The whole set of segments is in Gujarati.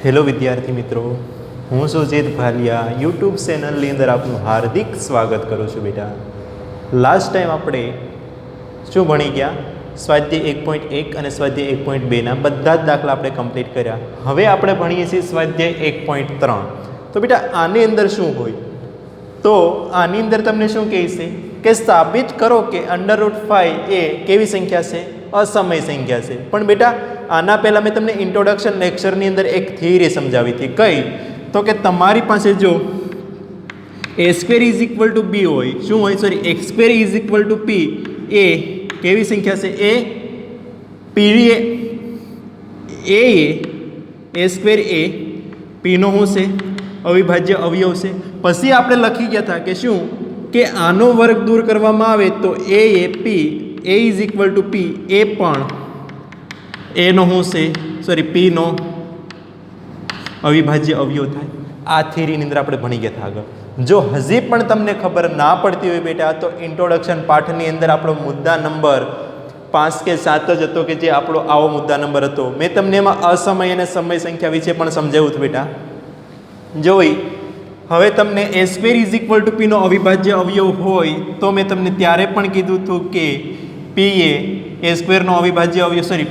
હેલો વિદ્યાર્થી મિત્રો, હું સુજીત ભાલિયા યુટ્યુબ ચેનલની અંદર આપનું હાર્દિક સ્વાગત કરું છું. બેટા, લાસ્ટ ટાઈમ આપણે શું ભણી ગયા? સ્વાધ્યાય 1.1 અને સ્વાધ્યાય 1.2ના બધા જ દાખલા આપણે કમ્પ્લીટ કર્યા. હવે આપણે ભણીએ છીએ સ્વાધ્યાય 1.3. તો બેટા, આની અંદર શું હોય? તો આની અંદર તમને શું કહેશે કે સાબિત કરો કે √5 એ કેવી સંખ્યા છે? અસમય સંખ્યા છે. પણ બેટા, આના પહેલાં મેં તમને ઇન્ટ્રોડક્શન લેક્ચરની અંદર એક થિયરી સમજાવી હતી. કઈ? તો કે તમારી પાસે જો a² = b હોય, શું હોય? સોરી, x² = p એ કેવી સંખ્યા છે? એ p a² એ p નો શું છે? અવિભાજ્ય અવયવ છે. પછી આપણે લખી ગયા હતા કે શું કે આનો વર્ગ દૂર કરવામાં આવે તો a = p એ પણ એનો શું છે? સોરી, p નો અવિભાજ્ય અવયવ થાય. આ થિયરીની અંદર આપણે ભણી ગયા હતા આગળ. જો હજી પણ તમને ખબર ના પડતી હોય બેટા, તો ઇન્ટ્રોડક્શન પાઠની અંદર આપણો મુદ્દા નંબર 5 કે 7 જ હતો, કે જે આપણો આવો મુદ્દા નંબર હતો. મેં તમને એમાં અસમય અને સમય સંખ્યા વિશે પણ સમજાવ્યું હતું બેટા. જોઈ, હવે તમને a² = p નો અવિભાજ્ય અવયવ હોય તો મેં તમને ત્યારે પણ કીધું હતું કે p એ a² નો અવિભાજ્ય અવયવ, સોરી,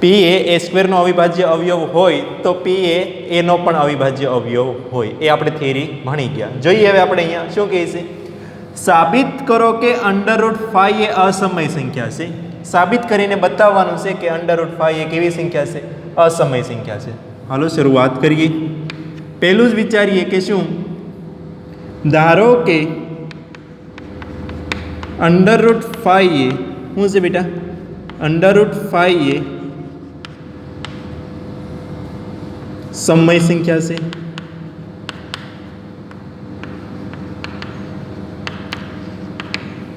p એ a² નો અવિભાજ્ય અવયવ હોય તો p એ a નો પણ અવિભાજ્ય અવયવ હોય. એ આપણે થિયરી ભણી ગયા. જોઈએ હવે આપણે અહીંયા શું કહે છે? સાબિત કરો કે √5 એ અસમય સંખ્યા છે. સાબિત કરીને બતાવવાનું છે કે √5 એ કેવી સંખ્યા છે? અસમય સંખ્યા છે. હાલો શરૂઆત કરીએ. પહેલું જ વિચારીએ કે શું, ધારો કે √5 એ શું છે બેટા? √5 એ સમય સંખ્યા છે.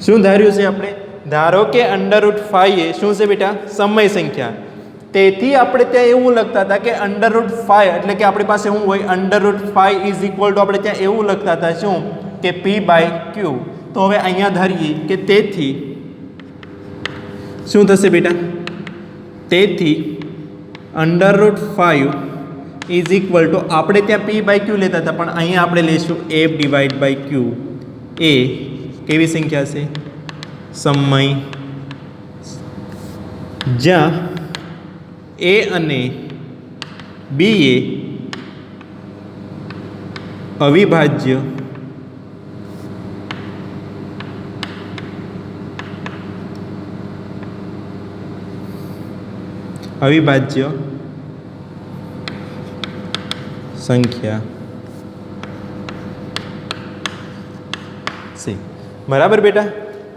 શું ધાર્યું છે આપણે? ધારો કે √5 એ શું છે બેટા? સમય સંખ્યા. તેથી આપણે ત્યાં એવું લખતા હતા કે √5 એટલે કે આપણી પાસે શું હોય? √5 આપણે ત્યાં એવું લખતા હતા શું કે p/q. તો હવે અહીંયા ધારીએ કે તેથી શું થશે બેટા? તેથી √5 આપણે ત્યાં p/q લેતા હતા, પણ અહીંયા આપણે લઈશું f/q. એ કેવી સંખ્યા છે? સમય. જ્યાં a અને b એ અવિભાજ્ય સંખ્યા છે. બરાબર બેટા?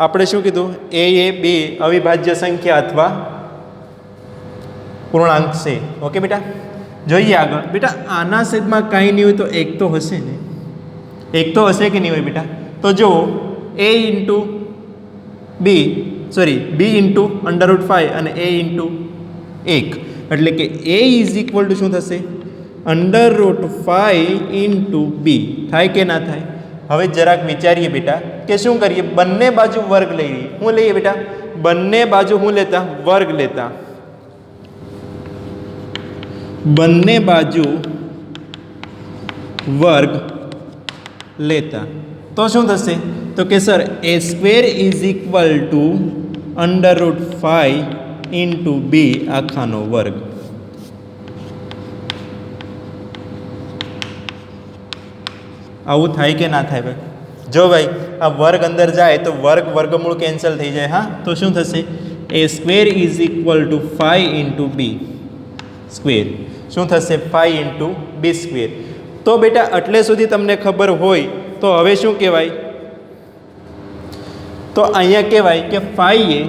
આપણે શું કીધું? a એ બે અવિભાજ્ય સંખ્યા અથવા પૂર્ણાંક છે. ઓકે બેટા? જોઈએ આગળ. બેટા, આના છેદમાં કાંઈ નહીં હોય તો એક તો હશે ને? એક તો હશે કે નહીં હોય બેટા? તો જો a × b, સોરી, b × √5 અને a × 1, એટલે કે a = શું થશે? √5 × b. થાય કે ના થાય? હવે જરાક વિચારીએ બેટા કે શું કરીએ? બંને બાજુ વર્ગ લઈએ. શું લઈએ બેટા? બંને બાજુ શું લેતા? વર્ગ લેતા. બંને બાજુ વર્ગ લેતા તો શું થશે? તો કે સર a² = √5 × b આખાનો વર્ગ. આવું થાય કે ના થાય ભાઈ? જો ભાઈ, આ વર્ગ અંદર જાય તો વર્ગમૂળ કેન્સલ થઈ જાય. હા, તો શું થશે? a² = 5 × b². શું થશે? 5 × b². તો બેટા, એટલે સુધી તમને ખબર હોય તો હવે શું કહેવાય? તો અહીંયા કહેવાય કે 5 એ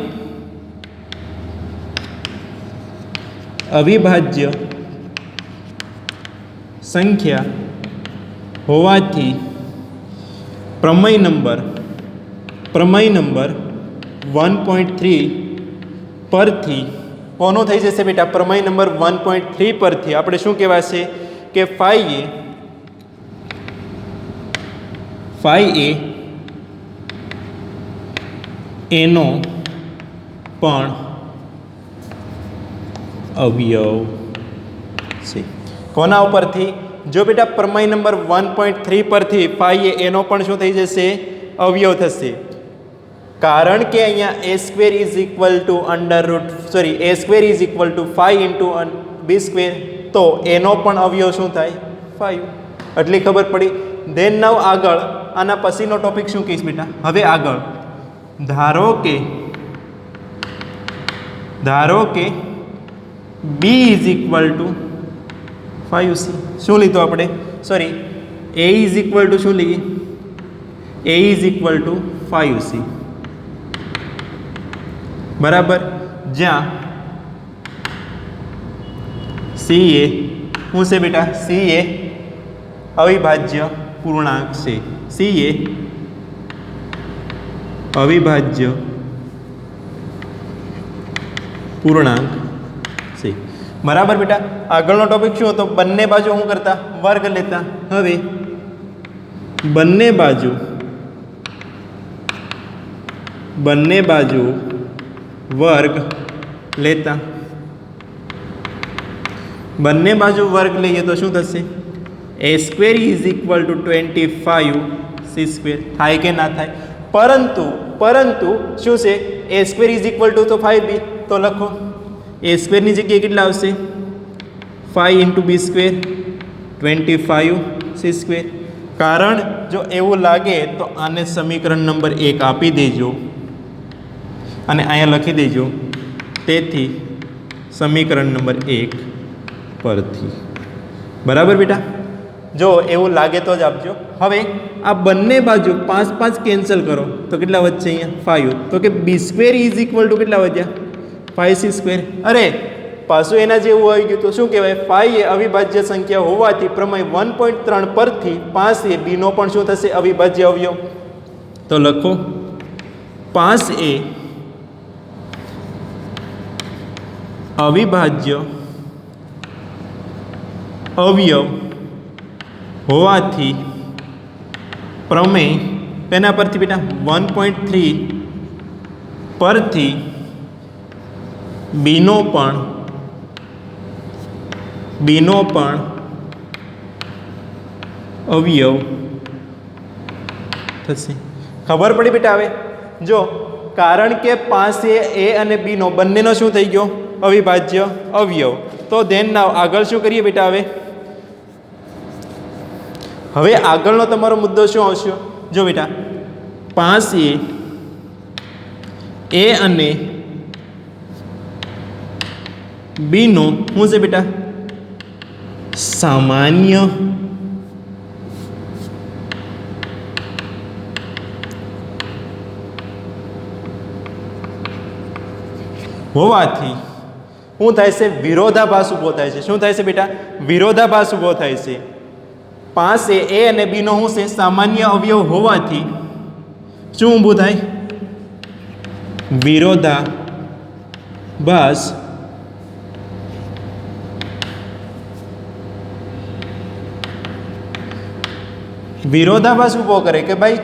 અવિભાજ્ય સંખ્યા હોવાથી પ્રમેય નંબર 1.3 પરથી કોનો થઈ જશે બેટા? પ્રમેય નંબર 1.3 પરથી આપણે શું કહેવાશે કે 5 એ એનો પણ અવયવ સી કોના ઉપરથી? જો બેટા પ્રમેય નંબર 1.3 પરથી ફાઈ એનો પણ શું થઈ જશે? અવયવ થશે. કારણ કે અહીંયા a square is equal to a square is equal two 5 into b square, તો એનો પણ અવયવ શું થાય? 5. એટલી ખબર પડી. ધેન નાવ આગળ આના પછીનો ટોપિક શું કહીશ બેટા? હવે આગળ ધારો કે b is equal two 5c. શું લીધું આપણે? Sorry, a is equal two શું લઈએ? a is equal two 5c. બરાબર. જ્યાં c એ શું છે બેટા? c એ અવિભાજ્ય પૂર્ણાંક છે. c એ અવિભાજ્ય પૂર્ણાંક છે. બરાબર બેટા. આગળનો ટોપિક શું હતો? બંને બાજુ શું કરતા? વર્ગ લેતા. હવે બંને બાજુ વર્ગ લેતા. બંને બાજુ વર્ગ લઈએ તો શું થશે? a square is equal two 25c square. થાય કે ના થાય? પરંતુ શું છે? a square is equal two તો 5b, તો લખો a સ્ક્વેરની જગ્યાએ કેટલા આવશે? 5 into b square 25c square. કારણ જો એવું લાગે તો આને સમીકરણ નંબર 1 આપી દેજો અને અહીંયા લખી દેજો. તેથી સમીકરણ નંબર 1 પરથી. બરાબર બેટા? જો એવું લાગે તો જ આપજો. હવે આ બંને બાજુ 5 કેન્સલ કરો તો કેટલા વધશે અહીંયા? 5. તો કે b square is equal two કેટલા વધ્યા? 5c square. અરે પાછું એના જેવું આવી ગયું તો શું કહેવાય? 5 એ અવિભાજ્ય સંખ્યા હોવાથી પ્રમેય 1.3 પરથી 5 એ બીનો પણ શું થશે? અવિભાજ્ય અવયવ. તો લખો 5 એ અવિભાજ્ય અવયવ હોવાથી પ્રમેય તેના પરથી બેટા 1.3 પરથી બીનો પણ અવયવ થશે. ખબર પડી બેટા? હવે જો કારણ કે 5 એ અને બીનો બંનેનો શું થઈ ગયો? અવિભાજ્ય અવયવ. તો ધેન નાવ આગળ શું કરીએ બેટા? હવે આગળનો તમારો મુદ્દો શું આવશે? જો બેટા 5 એ અને બીનો શું છે બેટા? સામાન્ય હોવાથી શું થાય છે? વિરોધાભાસ ઊભો થાય છે. શું થાય છે બેટા? વિરોધાભાસ ઊભો થાય છે. 5 એ અને બીનો શું છે? સામાન્ય અવયવ હોવાથી શું ઊભું થાય? વિરોધાભાસ. વિરોધાભાસ ઊભો કરે કે ભાઈ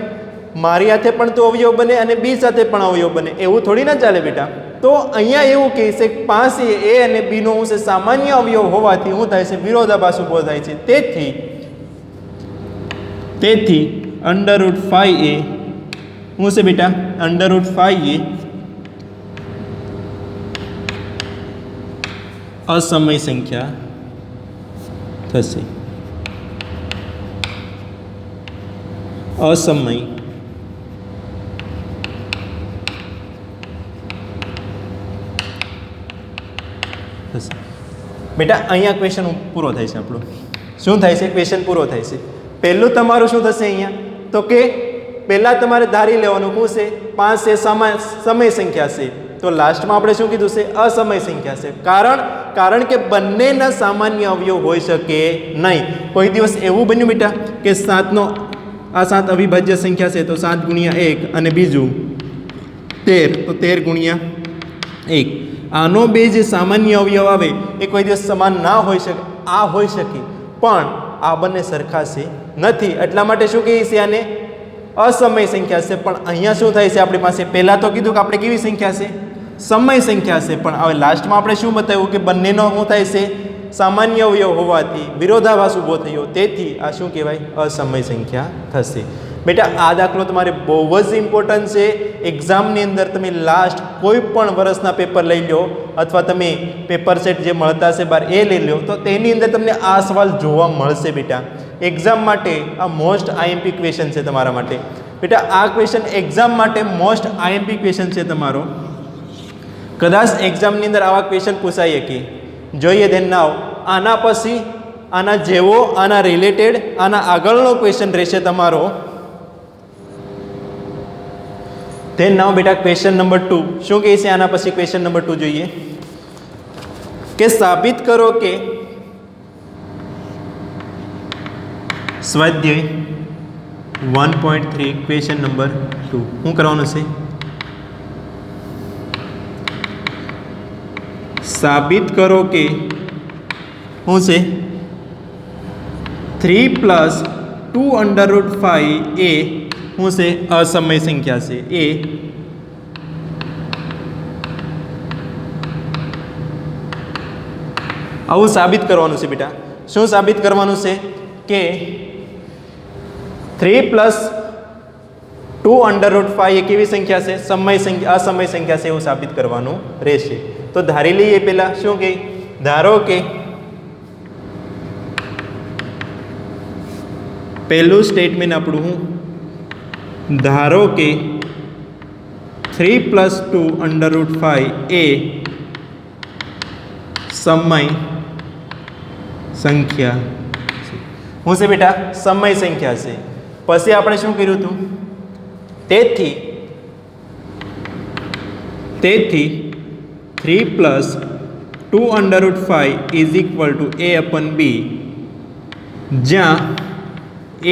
મારી સાથે પણ તો અવયવ બને અને બી સાથે પણ અવયવ બને. એવું થોડી ના ચાલે બેટા. તો અહીંયા એવું કહે છે કે 5 એ અને બીનો શું છે? સામાન્ય અવયવ હોવાથી શું થાય છે? વિરોધાભાસ ઊભો થાય છે. તેથી √5a શું છે બેટા? √5a અસમય સંખ્યા થશે. અસમય થશે. બેટા અહીંયા ક્વેશ્ચન પૂરો થાય છે આપણો. શું થાય છે? ક્વેશ્ચન પૂરો થાય છે. પહેલું તમારું શું થશે અહીંયા? તો કે પહેલાં તમારે ધારી લેવાનું શું છે? 5 એ સમય સંખ્યા છે. તો લાસ્ટમાં આપણે શું કીધું છે? અસમય સંખ્યા છે. કારણ કે બંનેના સામાન્ય અવયવ હોઈ શકે નહીં. કોઈ દિવસ એવું બન્યું બેટા કે 7 અવિભાજ્ય સંખ્યા છે તો 7 ગુણ્યા 1 અને બીજું 13 તો 13 ગુણ્યા 1. આનો બે જે સામાન્ય અવયવ આવે એ કોઈ દિવસ સમાન ના હોઈ શકે. આ હોઈ શકે પણ આ બંને સરખા છે નથી. એટલા માટે શું કહીએ છીએ? આને અસમય સંખ્યા છે. પણ અહીંયા શું થાય છે આપણી પાસે? પહેલાં તો કીધું કે આપણે કેવી સંખ્યા છે? સમય સંખ્યા છે. પણ હવે લાસ્ટમાં આપણે શું બતાવ્યું કે બંનેનો શું થાય છે? સામાન્ય અવયવ હોવાથી વિરોધાભાસ ઊભો થયો, તેથી આ શું કહેવાય? અસમય સંખ્યા થશે. બેટા આ દાખલો તમારે બહુ જ ઇમ્પોર્ટન્ટ છે. એક્ઝામની અંદર તમે લાસ્ટ કોઈ પણ વર્ષના પેપર લઈ લો અથવા તમે પેપર સેટ જે મળતા છે બાર એ લઈ લો, તો તેની અંદર તમને આ સવાલ જોવા મળશે. બેટા એક્ઝામ માટે આ મોસ્ટ આઈએમપી ક્વેશ્ચન છે તમારા માટે. બેટા આ ક્વેશ્ચન એક્ઝામ માટે મોસ્ટ આઈએમપી ક્વેશ્ચન છે તમારો. કદાચ એક્ઝામની અંદર આવા ક્વેશ્ચન પૂછાય કે જોઈએ ધ્યાન ના આવો. આના પછી આના જેવો, આના રિલેટેડ, આના આગળનો ક્વેશ્ચન રહેશે તમારો. ધ્યાન ના બેટા ક્વેશ્ચન નંબર 2 શું કહે છે? આના પછી ક્વેશ્ચન નંબર 2 જોઈએ કે સાબિત કરો કે સ્વાધ્યાય 1.3 ક્વેશ્ચન નંબર 2 શું કરવાનું છે? સાબિત કરો કે શું છે? 3 + 2 √5 એ શું છે? અસમય સંખ્યા છે. એ આવું સાબિત કરવાનું છે. બેટા શું સાબિત કરવાનું છે? કે 3 + 2 √5 એ કેવી સંખ્યા છે? સમય સંખ્યા, અસમય સંખ્યા છે એવું સાબિત કરવાનું રહેશે. તો ધારી લઈએ પહેલા. શું કે ધારો કે પહેલું સ્ટેટમેન્ટ આપણું હું ધારો કે 3 + 2 √5 એ સમય સંખ્યા છે. શું છે બેટા? સમય સંખ્યા છે. પછી આપણે શું કર્યું હતું? તેથી 3 + 2 √5 = a/b, જ્યાં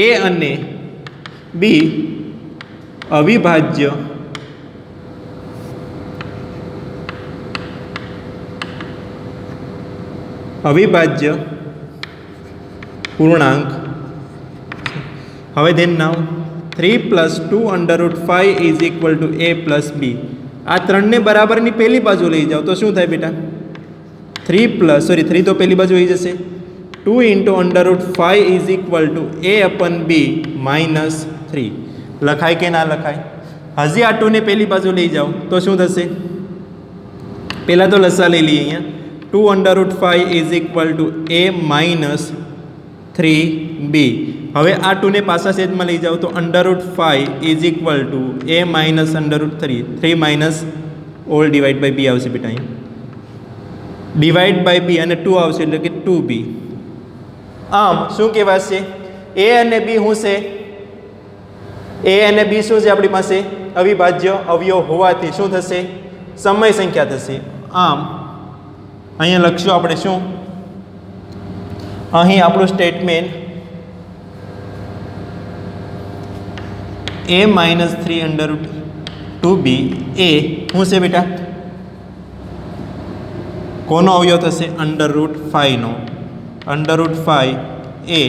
a અને b અવિભાજ્ય પૂર્ણાંક. હવે ધ્યાન નાવ 3 + 2 √5 = a + b. આ ત્રણને બરાબરની પહેલી બાજુ લઈ જાઓ તો શું થાય બેટા? 3 તો પહેલી બાજુ આવી જશે. 2 × √5 = a/b -3 લખાય કે ના લખાય? હજી આ 2 ને પહેલી બાજુ લઈ જાઓ તો શું થશે? પહેલાં તો લસા લઈ લઈએ. અહીંયા 2 √ 5 = a-3b. હવે આ 2 ને પાછા છેદમાં લઈ જાઓ તો √5 = a -√3. 3 - all divide by b આવશે બેટા. અહીંયા ડિવાઈડ બાય b અને 2 આવશે એટલે કે 2b. આમ શું કહેવાશે? a અને b શું છે? a અને b શું છે આપણી પાસે? અવિભાજ્ય અવયવ હોવાથી શું થશે? સમય સંખ્યા થશે. આમ અહીંયા લખશું આપણે શું? અહીં આપણું સ્ટેટમેન્ટ a -3 √2b એ શું છે બેટા? કોનો અવયવ થશે? √5 નો. √5 એ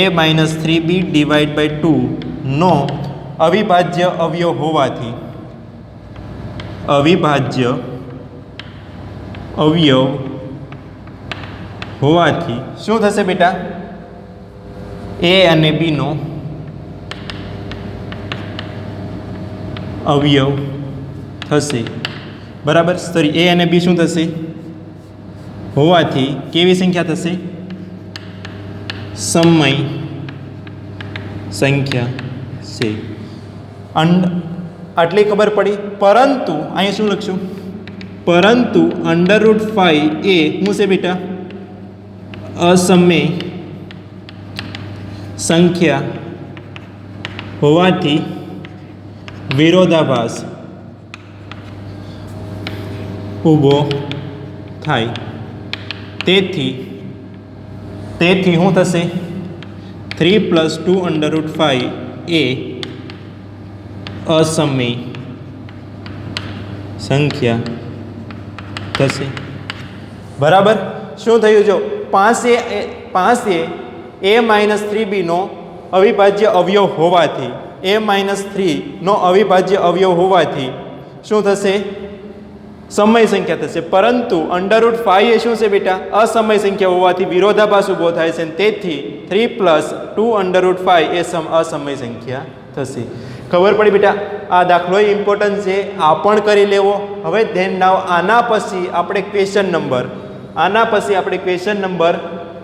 a-3b / 2 નો અવિભાજ્ય અવયવ હોવાથી શું થશે બેટા? a અને b નો અવયવ થશે. બરાબર. સોરી, a અને b શું થશે? હોવાથી કેવી સંખ્યા થશે? સમય સંખ્યા છે. આટલી ખબર પડી. પરંતુ અહીંયા શું લખશું? પરંતુ √5 એ શું છે બેટા? અસમય સંખ્યા હોવાથી વિરોધાભાસ ઊભો થાય. તેથી શું થશે? 3 + 2 √5 એ અસમય સંખ્યા થશે. બરાબર. શું થયું? જો 5 એ -3b નો અવિભાજ્ય અવયવ હોવાથી a -3 નો અવિભાજ્ય અવયવ હોવાથી શું થશે? સમય સંખ્યા થશે, પરંતુ √5 એ શું છે બેટા? અસમય સંખ્યા હોવાથી વિરોધાભાસ ઊભો થાય છે, તેથી 3 + 2 √5 એ અસમય સંખ્યા થશે. ખબર પડી બેટા? આ દાખલો ઇમ્પોર્ટન્ટ છે, આ પણ કરી લેવો. હવે ધ્યાન નાવ, આના પછી આપણે ક્વેશ્ચન નંબર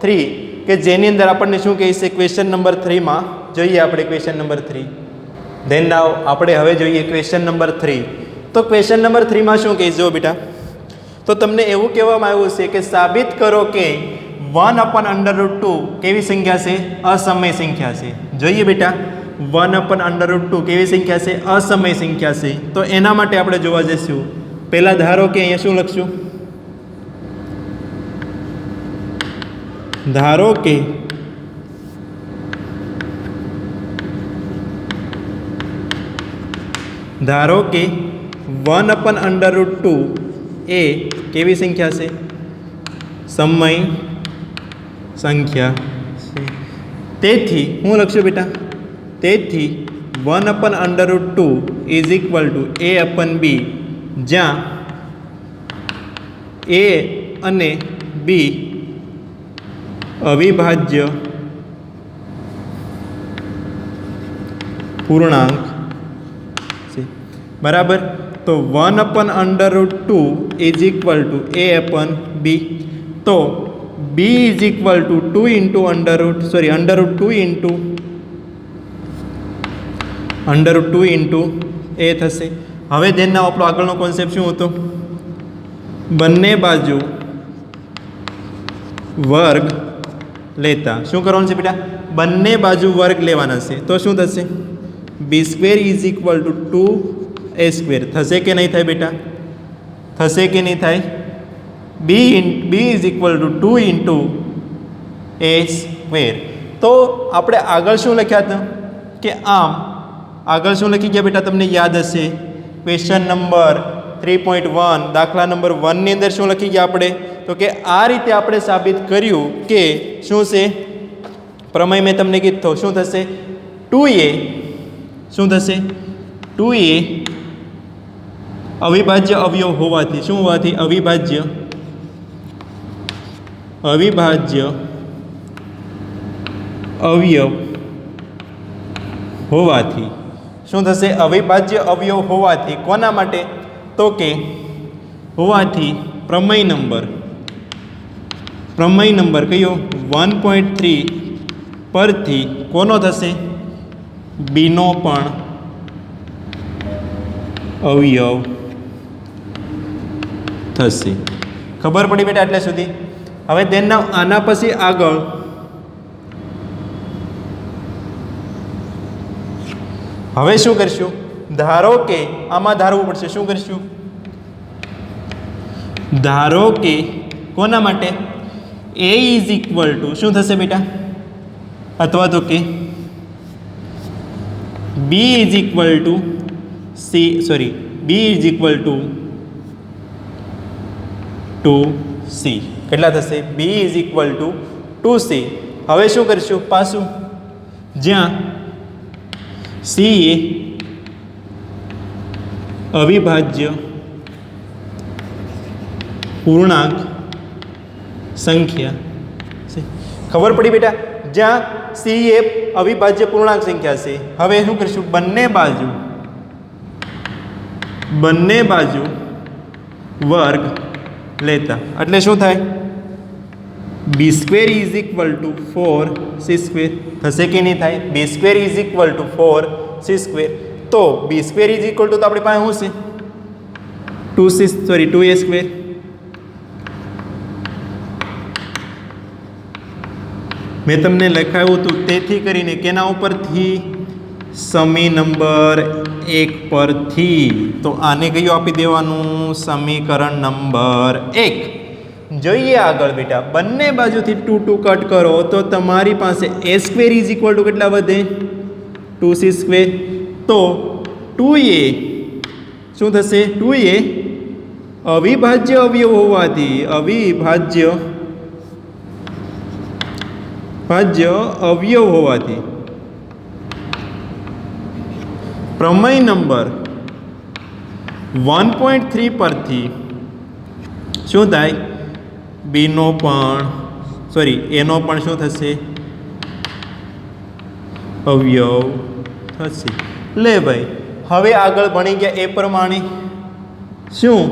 3 કે જેની અંદર આપણને શું કહે છે? ક્વેશ્ચન નંબર 3 માં જોઈએ આપણે ક્વેશ્ચન નંબર 3. ધ્યાન નાવ, આપણે હવે જોઈએ ક્વેશ્ચન નંબર 3. તો ક્વેશ્ચન નંબર 3 માં શું કહે છે? જો બેટા, તો તમને એવું કહેવામાં આવ્યું છે કે સાબિત કરો કે 1/√2 કેવી સંખ્યા છે? અસમય સંખ્યા છે. જોઈએ બેટા, 1/√2 કેવી સંખ્યા છે? અસમય સંખ્યા છે. તો એના માટે આપણે જોવા જઈશું. પહેલાં ધારો કે અહીંયા શું લખશું? ધારો કે ધારો કે 1/√2 એ કેવી સંખ્યા છે? સમય સંખ્યા છે. તેથી હું લખશું બેટા, તેથી 1/√2 = a/b, જ્યાં a અને b અવિભાજ્ય પૂર્ણાંક છે. બરાબર? તો 1/√2 = a/b. તો b = 2 into √2 into a થશે. હવે ધ્યાનના આપણો આગળનો કોન્સેપ્ટ શું હતો? બંને બાજુ વર્ગ લેતા. શું કરવાનું છે બેટા? બંને બાજુ વર્ગ લેવાના છે. તો શું થશે? b² = 2a² થશે કે નહીં થાય બેટા? થશે કે નહીં થાય? b = 2 into a². તો આપણે આગળ શું લખ્યા હતા? કે આમ આગળ શું લખી ગયા બેટા? તમને યાદ હશે, ક્વેશ્ચન નંબર 3.1 દાખલા નંબર 1 ની અંદર શું લખી ગયા આપણે? તો કે આ રીતે આપણે સાબિત કર્યું કે શું છે? પ્રમેય મેં તમને કીધું. શું થશે? 2a શું થશે? 2a અવિભાજ્ય અવયવ હોવાથી, શું હોવાથી? અવિભાજ્ય અવયવ હોવાથી. શું થશે? અવિભાજ્ય અવયવ હોવાથી. કોના માટે? તો કે હોવાથી પ્રમેય નંબર કયો? 1.3 પરથી કોનો થશે? બીનો પણ અવયવ થશે. ખબર પડી બેટા એટલે સુધી? હવે તેના આના પછી આગળ હવે શું કરશું? ધારો કે આમાં ધારવું પડશે. શું કરશું? ધારો કે કોના માટે? a = શું થશે બેટા? અથવા તો કે b = c. કેટલા થશે? b = 2c. હવે શું કરીશું? પાછું જ્યાં c એ અવિભાજ્ય પૂર્ણાંક સંખ્યા છે. ખબર પડી બેટા? જ્યાં c એ અવિભાજ્ય પૂર્ણાંક સંખ્યા છે. હવે શું કરીશું? બંને બાજુ વર્ગ લેતા. એટલે શું થાય? b² = 4c². થશે કે નહીં થાય? b² = 4c². તો b² તો આપણી પાસે શું છે? 2a². મેં તમને લખાવ્યું હતું, તેથી કરીને કેના ઉપરથી? સમી નંબર 1 પરથી. તો આને કયું આપી દેવાનું? સમીકરણ નંબર 1. જોઈએ આગળ બેટા, બંને બાજુથી 2 કટ કરો તો તમારી પાસે a² કેટલા વધે? 2c². તો 2a શું થશે? 2a અવિભાજ્ય અવયવ હોવાથી પ્રમેય નંબર 1.3 પરથી શું થાય? બીનો પણ એનો પણ શું થશે? અવયવ થશે. લે ભાઈ, હવે આગળ ભણી ગયા એ પ્રમાણે શું?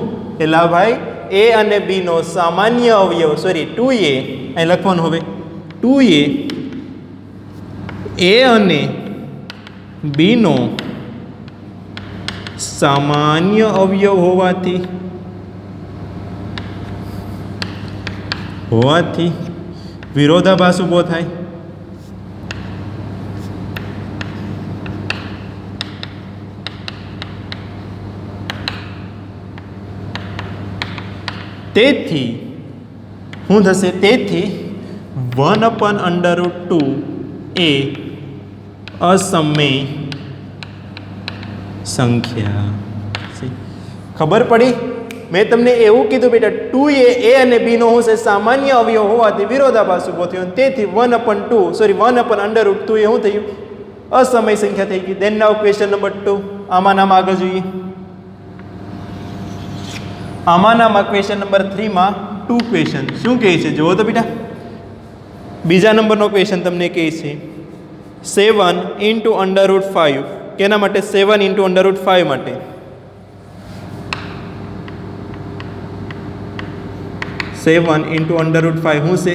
એલા ભાઈ, એ અને બીનો સામાન્ય અવયવ 2a અહીં લખવાનું. હવે 2a એ અને બીનો સામાન્ય અવયવ હોવાથી વિરોધાભાસ ઊભો થાય. તેથી શું થશે? તેથી 1/√2 એ અસમય સંખ્યા છે. ખબર પડી? મેં તમને એવું કીધું બેટા, 2a એ અને બીનો શું છે? સામાન્ય અવયવ હોવાથી વિરોધાભાસ ઊભો થયો. તેથી 1/2 એ શું થયું? અસમય સંખ્યા થઈ ગઈ. દેન નાઉ ક્વેશ્ચન નંબર 2. આમાં આગળ જોઈએ. આમાં ક્વેશ્ચન નંબર 3 માં 2 ક્વેશ્ચન શું કહે છે? જુઓ તો બેટા, બીજા નંબરનો ક્વેશ્ચન તમને કહે છે 7 × √5. કેના માટે? 7 × √5 માટે. 7 × √5 શું છે?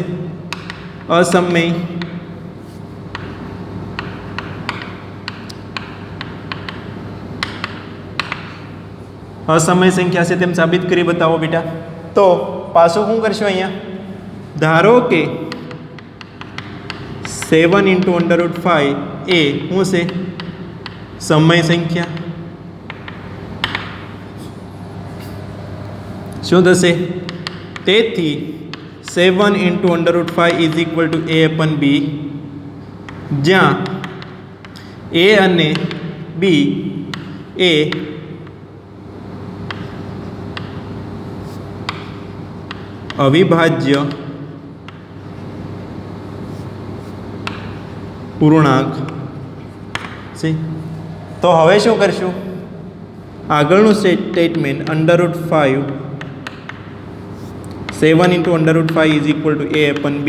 અસમય સંખ્યા છે તેમ સાબિત કરી બતાવો બેટા. તો પાછું શું કરશું? અહીંયા ધારો કે 7 × √5 એ શું છે? સમય સંખ્યા. શું થશે? તેથી 7 × √5 a/b, જ્યાં a અને b એ અવિભાજ્ય પૂર્ણાંક છે. તો હવે શું કરશું? આગળનું સ્ટેટમેન્ટ √5 7 × √5 a/b.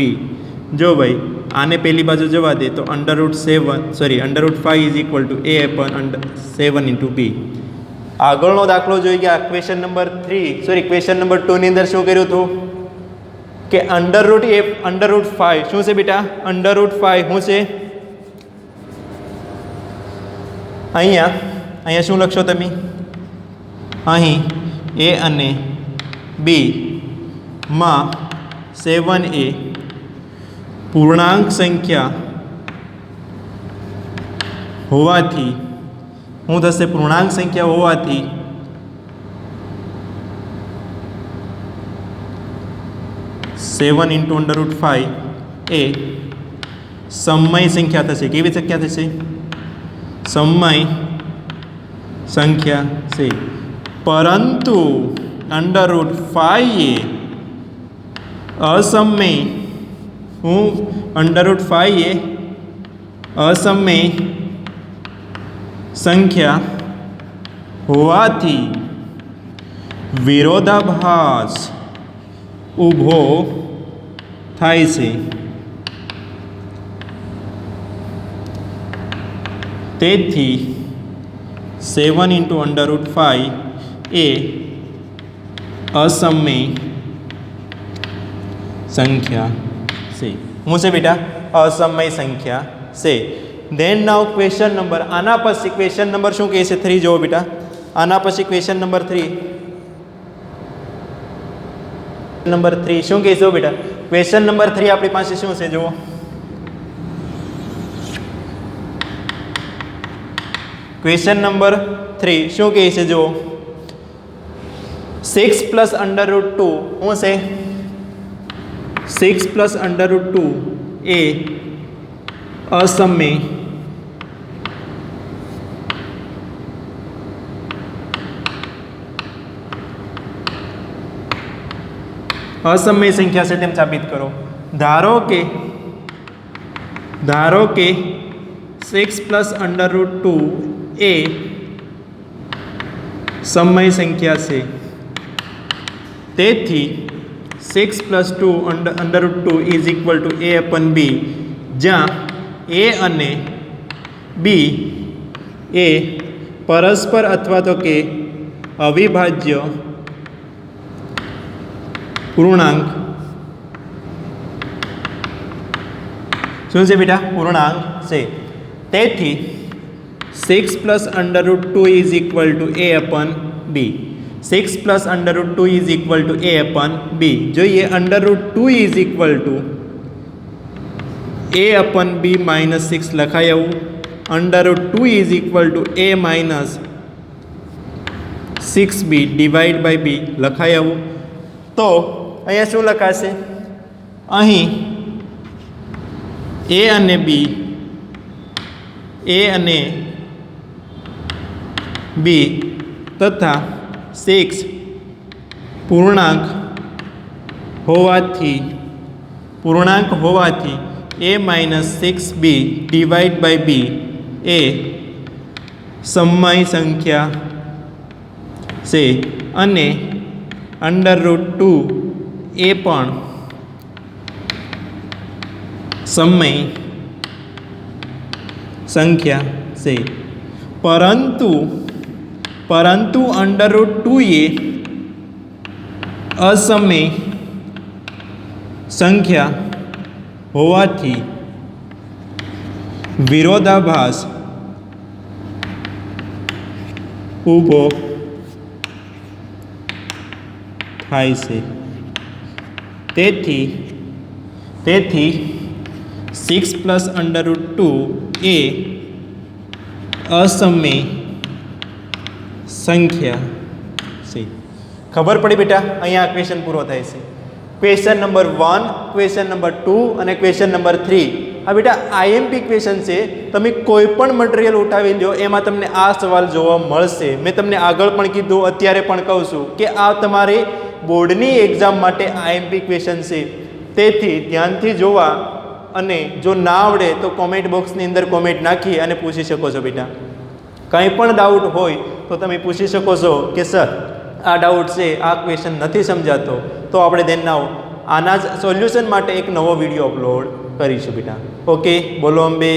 જો ભાઈ આને પેલી બાજુ જવા દે તો √5 a/7 × b. આગળનો દાખલો જોઈ ગયા. ક્વેશ્ચન નંબર 2 ની અંદર શું કર્યું હતું? કે √5 શું છે બેટા? √5 શું છે? અહીંયા શું લખશો તમે? અહીં a અને b માં 7a પૂર્ણાંક સંખ્યા હોવાથી શું થશે? પૂર્ણાંક સંખ્યા હોવાથી સેવન × √5 એ સમય સંખ્યા થશે. કેવી સંખ્યા થશે? સમય સંખ્યા છે. પરંતુ √5 એ અસમય √5 એ અસમય સંખ્યા હોવાથી વિરોધાભાસ ઊભો થાય છે. તેથી 7 × √5 એ અસમય સંખ્યા છે. શું છે બેટા? અસમય સંખ્યા છે. ધેન નાઉ ક્વેશ્ચન નંબર, આના પછી ક્વેશ્ચન નંબર શું કહે છે? 3 જુઓ બેટા. આના પછી ક્વેશ્ચન નંબર 3 શું કહે છે બેટા? ક્વેશ્ચન નંબર 3 આપણી પાસે શું છે જુઓ. ક્વેશ્ચન નંબર 3 શું કહે છે જુઓ. 6 + √2 શું છે? 6 + √2 એ અસમય સંખ્યા છે તેમ સાબિત કરો. ધારો કે 6 + √2 એ સમય સંખ્યા છે. તેથી 6 + 2 √2 ઇઝ ઇક્વલ ટુ a/b, જ્યાં a અને b એ પરસ્પર અથવા તો કે અવિભાજ્ય પૂર્ણાંક શું છે બેટા? પૂર્ણાંક છે. તેથી 6 + √2 is equal two a/b. 6 + √2 is equal two a/b. જોઈએ √2 ઇઝ ઇક્વલ ટુ a/b -6 લખાય આવું. √2 is equal to a - 6b divide by b લખાય આવું. તો અહીંયા શું લખાશે? અહીં a અને b તથા 6 પૂર્ણાંક હોવાથી a - 6b divide by b એ સમય સંખ્યા છે અને √2 એ પણ સમય સંખ્યા છે. પરંતુ √2 એ અસમય સંખ્યા હોવાથી વિરોધાભાસ ઊભો થાય છે. તેથી 6 + √2 એ અસમય સંખ્યા છે. ખબર પડી બેટા? અહીંયા ક્વેશ્ચન પૂરો થાય છે. ક્વેશ્ચન નંબર 1, ક્વેશ્ચન નંબર 2 અને ક્વેશ્ચન નંબર 3 આ બેટા આઈએમપી ક્વેશ્ચન છે. તમે કોઈ પણ મટીરિયલ ઉઠાવી લો એમાં તમને આ સવાલ જોવા મળશે. મેં તમને આગળ પણ કીધું, અત્યારે પણ કહું છું કે આ તમારે બોર્ડની એક્ઝામ માટે આઈએમપી ક્વેશ્ચન છે. તેથી ધ્યાનથી જોવા અને જો ના આવડે તો કોમેન્ટ બોક્સની અંદર કોમેન્ટ નાખી અને પૂછી શકો છો બેટા. કંઈ પણ ડાઉટ હોય તો તમે પૂછી શકો છો કે સર આ ડાઉટ છે, આ ક્વેશ્ચન નથી સમજાતો, તો આપણે તેના આના જ સોલ્યુશન માટે એક નવો વિડીયો અપલોડ કરીશું બેટા. ઓકે, બોલો અંબે.